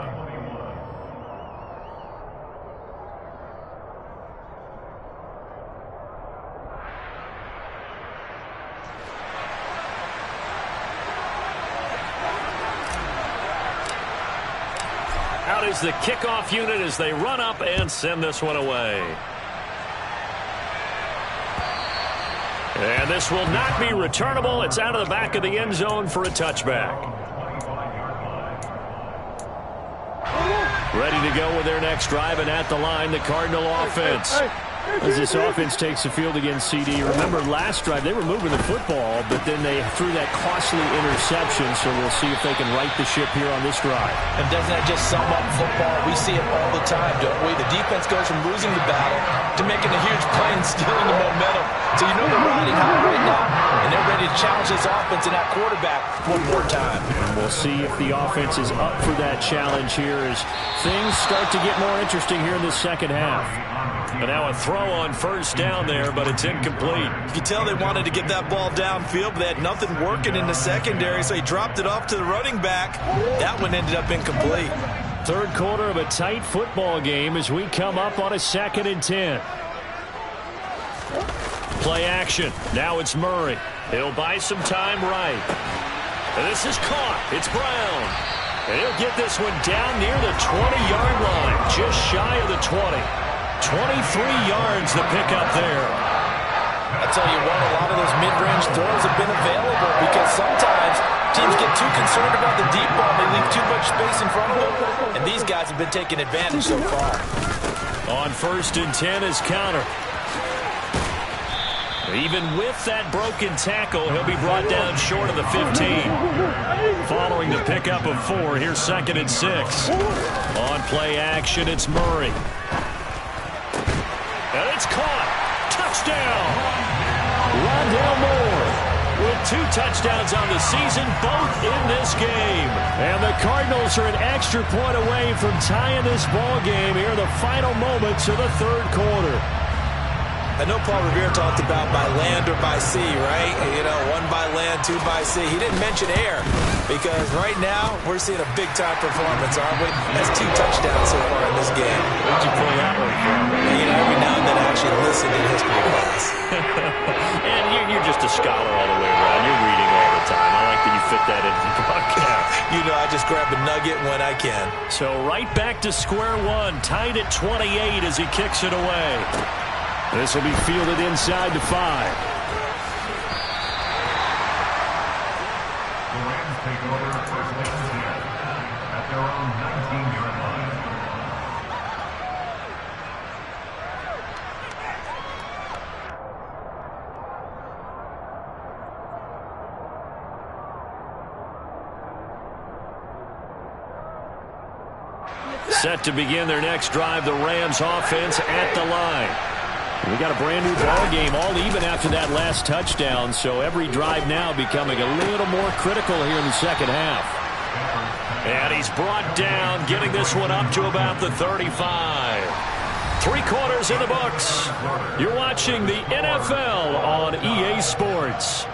Out is the kickoff unit as they run up and send this one away. And this will not be returnable. It's out of the back of the end zone for a touchback. Ready to go with their next drive, and at the line, the Cardinal offense. As this offense takes the field against CD, remember last drive they were moving the football, but then they threw that costly interception, so we'll see if they can right the ship here on this drive. And doesn't that just sum up football? We see it all the time, don't we? The defense goes from losing the battle to making a huge play and stealing the momentum. So you know they're riding high right now, and they're ready to challenge this offense and that quarterback one more time. And we'll see if the offense is up for that challenge here as things start to get more interesting here in the second half. And now a throw on first down there, but it's incomplete. You can tell they wanted to get that ball downfield, but they had nothing working in the secondary, so he dropped it off to the running back. That one ended up incomplete. Third quarter of a tight football game as we come up on a 2nd and 10. Play action. Now it's Murray. He'll buy some time right. And this is caught. It's Brown. And he'll get this one down near the 20-yard line, just shy of the 20. 23 yards the pickup there. I tell you what, a lot of those mid-range throws have been available because sometimes teams get too concerned about the deep ball. They leave too much space in front of them, and these guys have been taking advantage so far. On 1st and 10 is counter. Even with that broken tackle, he'll be brought down short of the 15. Following the pickup of 4, here's 2nd and 6. On play action, it's Murray. And it's caught. Touchdown. Rondale Moore with 2 touchdowns on the season, both in this game. And the Cardinals are an extra point away from tying this ball game here in the final moments of the third quarter. I know Paul Revere talked about by land or by sea, right? You know, 1 by land, 2 by sea. He didn't mention air because right now we're seeing a big-time performance, aren't we? That's 2 touchdowns so far in this game. Where'd you pull that one from? You know, every now and then I actually listen in history class. And you're just a scholar all the way around. You're reading all the time. I like that you fit that into the broadcast. You know, I just grab a nugget when I can. So right back to square one, tied at 28 as he kicks it away. This will be fielded inside the 5. The Rams take over first and 10 at their own 19-yard line. Set to begin their next drive, the Rams offense at the line. We got a brand new ball game, all even after that last touchdown, so every drive now becoming a little more critical here in the second half. And he's brought down, getting this one up to about the 35. 3 quarters in the books. You're watching the NFL on EA Sports.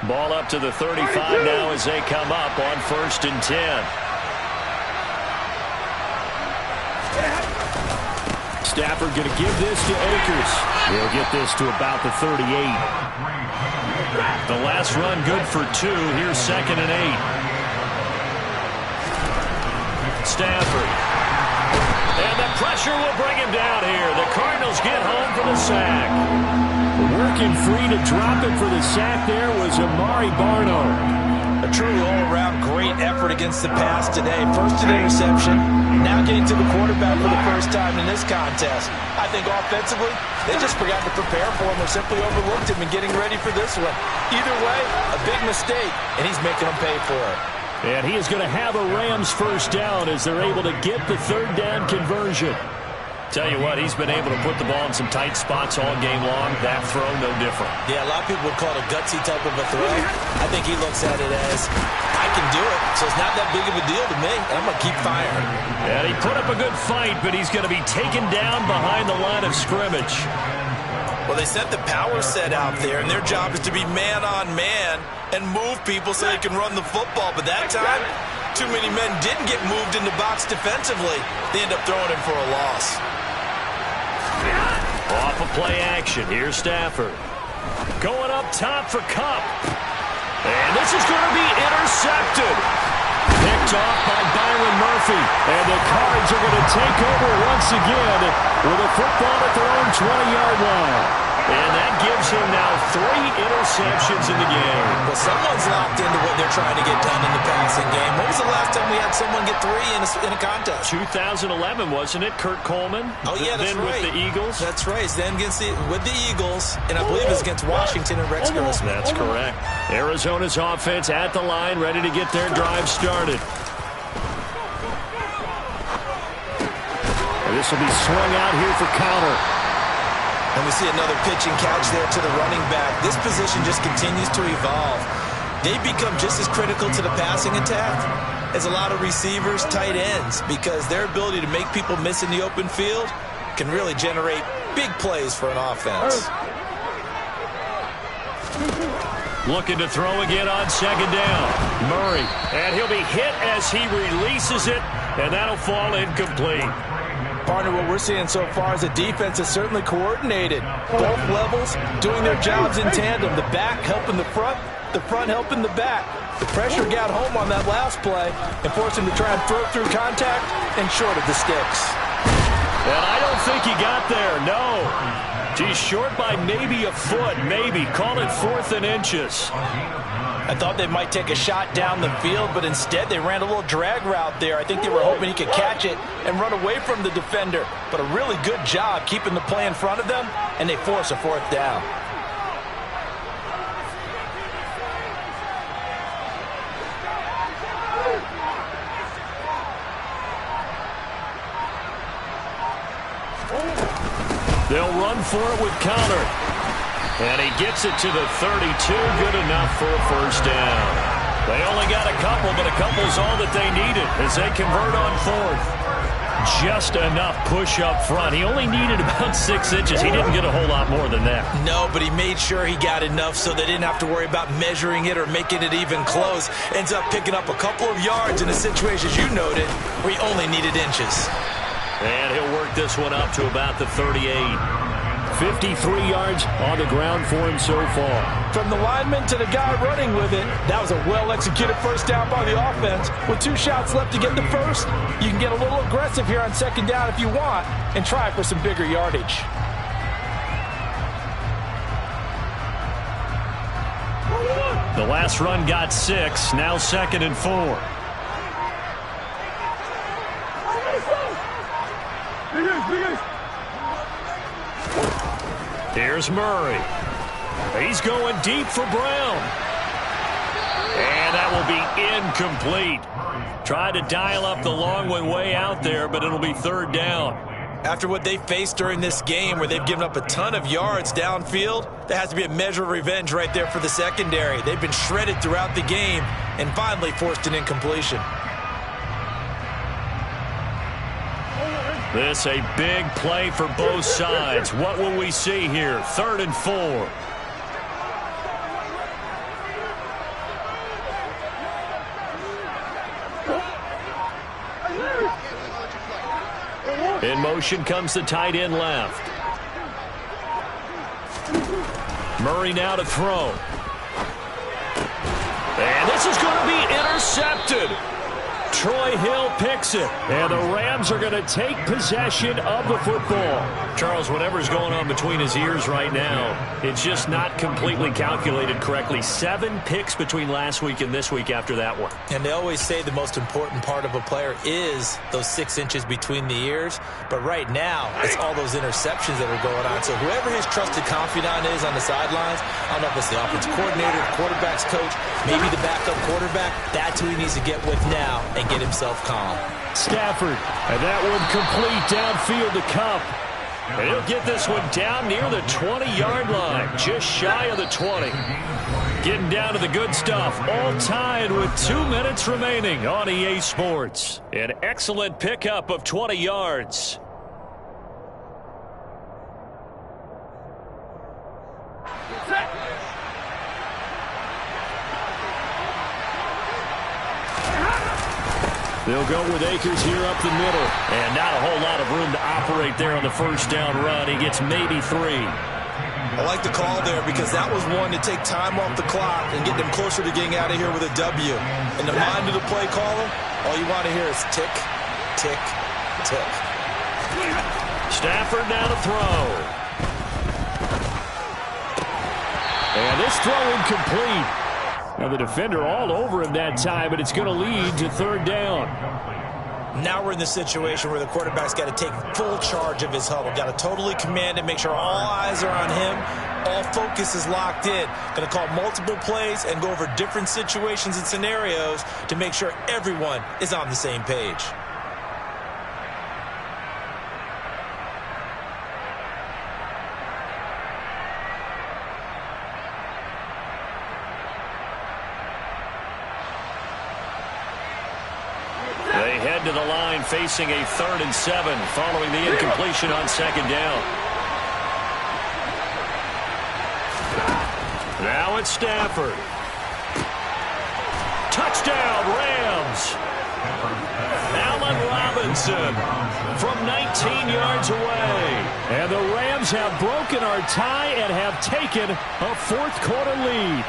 Ball up to the 35 now as they come up on 1st and 10. Stafford going to give this to Akers. He'll get this to about the 38. The last run good for 2. Here's 2nd and 8. Stafford. And the pressure will bring him down here. The Cardinals get home for the sack. Working free to drop it for the sack there was Amari Barnard. A truly all-around great effort against the pass today. First an interception, now getting to the quarterback for the first time in this contest. I think offensively, they just forgot to prepare for him or simply overlooked him in getting ready for this one. Either way, a big mistake, and he's making them pay for it. And he is going to have a Rams first down as they're able to get the 3rd down conversion. Tell you what, he's been able to put the ball in some tight spots all game long. That throw, no different. Yeah, a lot of people would call it a gutsy type of a throw. I think he looks at it as, I can do it, so it's not that big of a deal to me, and I'm going to keep firing. And he put up a good fight, but he's going to be taken down behind the line of scrimmage. Well, they sent the power set out there, and their job is to be man-on-man and move people so they can run the football. But that time, too many men didn't get moved in the box defensively. They end up throwing him for a loss. Off of play action. Here's Stafford. Going up top for Kupp. And this is going to be intercepted. Picked off by Byron Murphy. And the Cards are going to take over once again with a football at their own 20-yard line. And that gives him now 3 interceptions in the game. Well, someone's locked into what they're trying to get done in the passing game. When was the last time we had someone get 3 in a contest? 2011, wasn't it? Kurt Coleman? Oh, yeah, that's then right. With the Eagles? That's right. Then with the Eagles, and I believe it was against Washington and Rex Grossman. That's correct. Arizona's offense at the line, ready to get their drive started. And this will be swung out here for counter. And we see another pitch and catch there to the running back. This position just continues to evolve. They become just as critical to the passing attack as a lot of receivers, tight ends, because their ability to make people miss in the open field can really generate big plays for an offense. Looking to throw again on 2nd down. Murray, and he'll be hit as he releases it, and that'll fall incomplete. Partner, what we're seeing so far is the defense is certainly coordinated. Both levels doing their jobs in tandem. The back helping the front helping the back. The pressure got home on that last play and forced him to try and throw through contact and short of the sticks. And I don't think he got there, no. He's short by maybe a foot, maybe. Call it 4th and inches. I thought they might take a shot down the field, but instead they ran a little drag route there. I think they were hoping he could catch it and run away from the defender. But a really good job keeping the play in front of them, and they force a 4th down. for it with Connor. And he gets it to the 32. Good enough for a first down. They only got a couple, but a couple's all that they needed as they convert on fourth. Just enough push up front. He only needed about 6 inches. He didn't get a whole lot more than that. No, but he made sure he got enough so they didn't have to worry about measuring it or making it even close. Ends up picking up a couple of yards in a situation, as you noted, where he only needed inches. And he'll work this one up to about the 38. 53 yards on the ground for him so far. From the lineman to the guy running with it, that was a well-executed first down by the offense. With 2 shots left to get the first, you can get a little aggressive here on second down if you want and try for some bigger yardage. The last run got 6, now 2nd and 4. Here's Murray. He's going deep for Brown. And that will be incomplete. Tried to dial up the long one way out there, but it'll be 3rd down. After what they faced during this game where they've given up a ton of yards downfield, there has to be a measure of revenge right there for the secondary. They've been shredded throughout the game and finally forced an incompletion. This a big play for both sides. What will we see here? 3rd and 4. In motion comes the tight end left. Murray now to throw. And this is going to be intercepted. Troy Hill picks it, and the Rams are going to take possession of the football. Charles, whatever's going on between his ears right now, it's just not completely calculated correctly. 7 picks between last week and this week after that one. And they always say the most important part of a player is those 6 inches between the ears. But right now, it's all those interceptions that are going on. So whoever his trusted confidant is on the sidelines, I don't know if it's the offensive coordinator, the quarterback's coach, maybe the backup quarterback, that's who he needs to get with now and get himself calm. Stafford, and that one complete downfield to Cup. And he'll get this one down near the 20-yard line, just shy of the 20. Getting down to the good stuff, all tied with 2 minutes remaining on EA Sports. An excellent pickup of 20 yards. They'll go with Akers here up the middle. And not a whole lot of room to operate there on the first down run. He gets maybe 3. I like the call there because that was one to take time off the clock and get them closer to getting out of here with a W. In the mind of the play caller, all you want to hear is tick, tick, tick. Stafford now to throw. And this throw incomplete. Now the defender all over him that time, but it's going to lead to 3rd down. Now we're in the situation where the quarterback's got to take full charge of his huddle. Got to totally command it, make sure all eyes are on him. All focus is locked in. Going to call multiple plays and go over different situations and scenarios to make sure everyone is on the same page. They head to the line facing a 3rd and 7 following the incompletion on 2nd down. Now it's Stafford. Touchdown, Rams. Allen Robinson from 19 yards away. And the Rams have broken our tie and have taken a 4th quarter lead.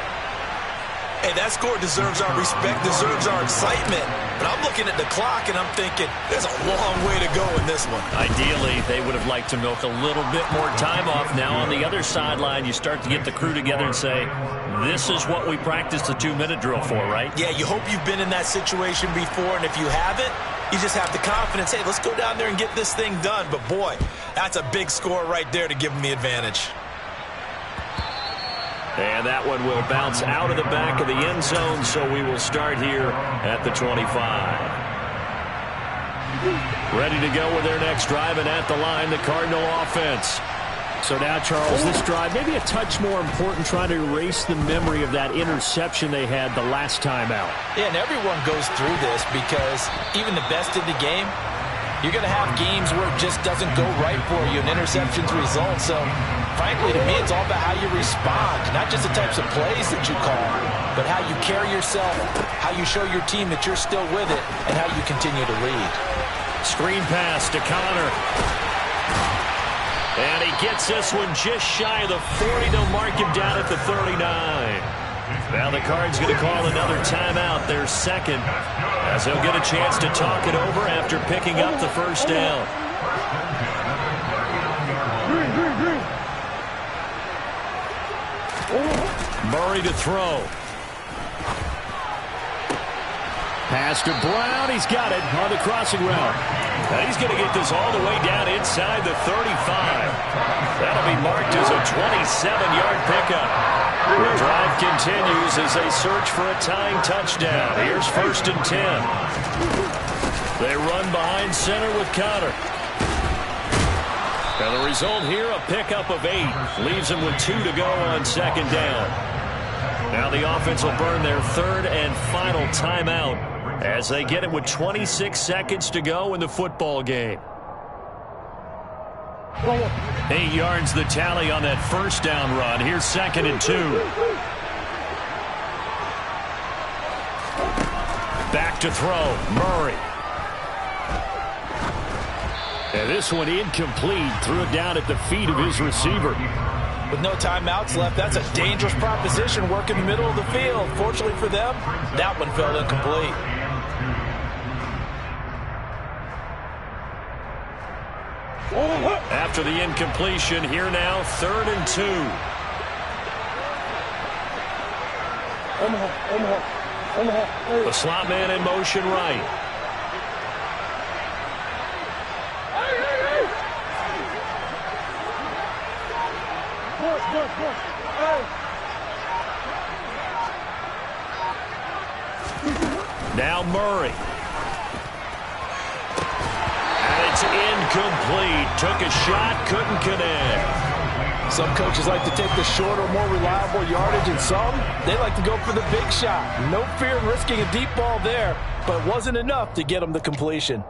Hey, that score deserves our respect, deserves our excitement. But I'm looking at the clock, and I'm thinking there's a long way to go in this one. Ideally, they would have liked to milk a little bit more time off. Now on the other sideline, you start to get the crew together and say, this is what we practiced the 2-minute drill for, right? Yeah, you hope you've been in that situation before, and if you haven't, you just have the confidence, hey, let's go down there and get this thing done. But, boy, that's a big score right there to give them the advantage. And that one will bounce out of the back of the end zone, so we will start here at the 25. Ready to go with their next drive, and at the line, the Cardinal offense. So now, Charles, this drive maybe a touch more important, trying to erase the memory of that interception they had the last time out. Yeah, and everyone goes through this because even the best in the game, you're going to have games where it just doesn't go right for you, and interceptions result. So, frankly, to me, it's all about how you respond, not just the types of plays that you call, but how you carry yourself, how you show your team that you're still with it, and how you continue to lead. Screen pass to Connor. And he gets this one just shy of the 40. They'll mark him down at the 39. Now the Cards going to call another timeout, their second, as they'll get a chance to talk it over after picking up the first down. Murray to throw. Pass to Brown. He's got it on the crossing route. And he's going to get this all the way down inside the 35. That'll be marked as a 27-yard pickup. The drive continues as they search for a tying touchdown. Here's 1st and 10. They run behind center with Connor. And the result here, a pickup of 8. Leaves them with 2 to go on 2nd down. Now the offense will burn their 3rd and final timeout as they get it with 26 seconds to go in the football game. 8 yards the tally on that first down run. Here's 2nd and 2. Back to throw, Murray. And this one incomplete. Threw it down at the feet of his receiver. With no timeouts left, that's a dangerous proposition. Work in the middle of the field. Fortunately for them, that one fell incomplete. After the incompletion, here now, 3rd and 2. The slot man in motion right. Now Murray. And it's incomplete. Took a shot, couldn't connect. Some coaches like to take the shorter, more reliable yardage, and some, they like to go for the big shot. No fear in risking a deep ball there, but it wasn't enough to get them the completion.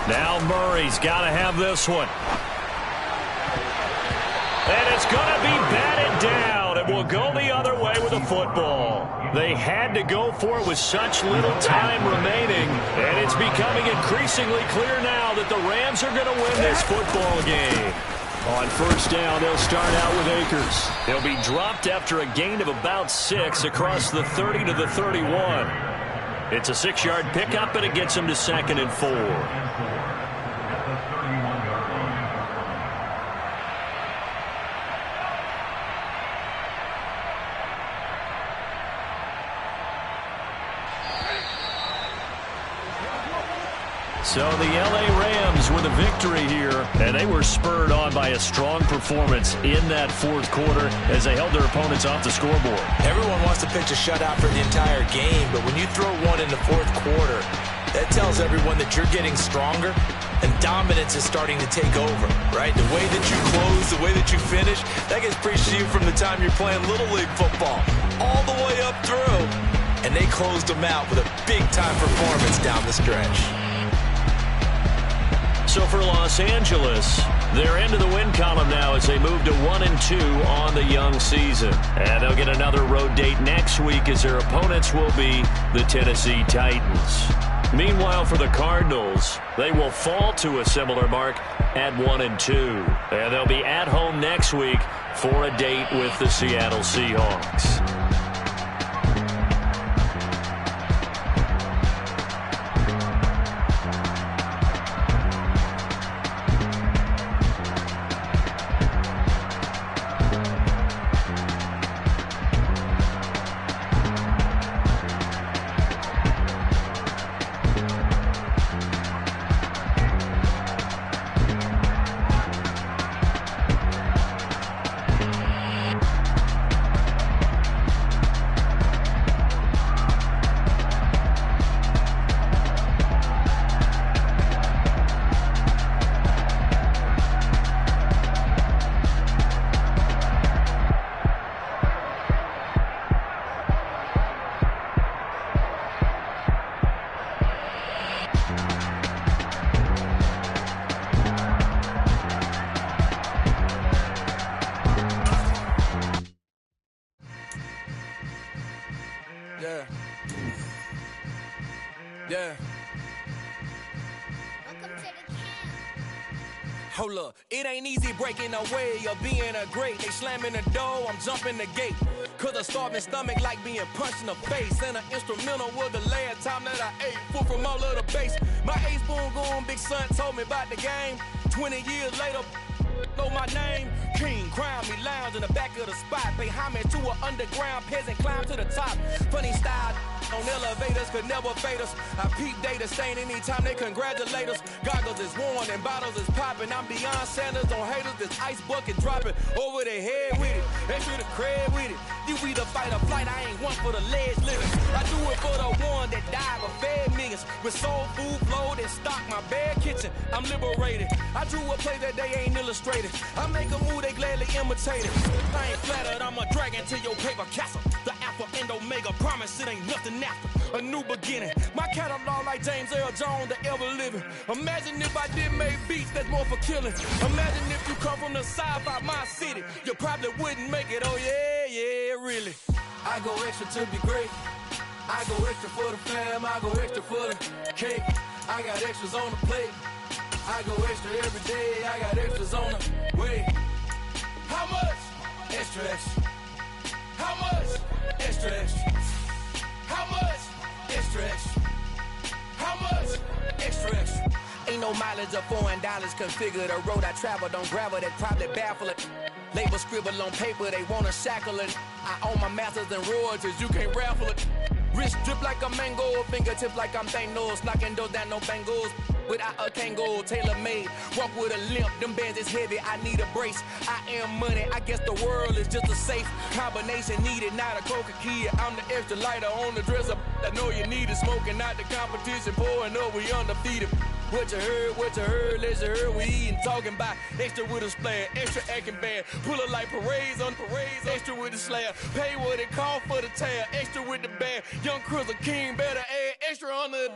Now Murray's got to have this one. And it's going to be batted down. It will go the other way with the football. They had to go for it with such little time remaining. And it's becoming increasingly clear now that the Rams are going to win this football game. On 1st down, they'll start out with Akers. He'll be dropped after a gain of about 6 across the 30 to the 31. It's a 6-yard pickup, and it gets him to 2nd and 4. So the L.A. Rams with a victory here, and they were spurred on by a strong performance in that 4th quarter as they held their opponents off the scoreboard. Everyone wants to pitch a shutout for the entire game, but when you throw one in the 4th quarter, that tells everyone that you're getting stronger and dominance is starting to take over, right? The way that you close, the way that you finish, that gets preached to you from the time you're playing Little League football all the way up through, and they closed them out with a big-time performance down the stretch. So for Los Angeles, they're into the win column now as they move to 1-2 on the young season. And they'll get another road date next week as their opponents will be the Tennessee Titans. Meanwhile, for the Cardinals, they will fall to a similar mark at 1-2. And they'll be at home next week for a date with the Seattle Seahawks. Yeah. Yeah. Hold up, it ain't easy breaking away or being a great. They slamming the door, I'm jumping the gate. Cause a starving stomach like being punched in the face. And an instrumental was the last time that I ate food from all of the bass. My ace boom goon, big son told me about the game. 20 years later, know my name. King, crown me, lounge in the back of the spot. Pay homage to an underground peasant, climb to the top. Funny style on elevators could never fade us. I peep data stain anytime they congratulate us. Goggles is worn and bottles is popping. I'm beyond Sanders on haters. This ice bucket dropping over their head with it. They should have cred with it. You either fight or flight. I ain't one for the ledge living. I do it for the one that died but fed millions. With soul food flowed and stocked my bad kitchen. I'm liberated. I drew a play that they ain't illustrated. I make a move they gladly imitate it. I ain't flattered. I'm a dragon to your paper castle. The Alpha and Omega promise it ain't nothing after a new beginning. My catalog like James Earl Jones, the ever living. Imagine if I did make beats that's more for killing. Imagine if you come from the sci-fi my city, you probably wouldn't make it. Oh yeah, yeah, really. I go extra to be great. I go extra for the fam. I go extra for the cake. I got extras on the plate. I go extra every day. I got extras on the way. How much? Extra, extra. How much? Extra, extra. How much? Extra, extra. How much? Extra, extra. Ain't no mileage of $4 configure the road I travel. Don't gravel that probably baffle it. Label scribble on paper, they wanna shackle it. I own my masters and royalties, you can't raffle it. Wrist drip like a mango, fingertips like I'm Thanos. Knocking those down, no bangles. Without a Kango, tailor-made. Walk with a limp, them bands is heavy, I need a brace. I am money, I guess the world is just a safe combination needed, not a coca key. I'm the extra lighter on the dresser. I know you need it, smoking out the competition, pouring up, we undefeated. What you heard, let you heard, we eating, talking about extra with a splash, extra acting bad. Pull it like parades on parades, extra with the slab. Pay what it cost for the tab, extra with the bag. Young Cruiser King, better add extra on the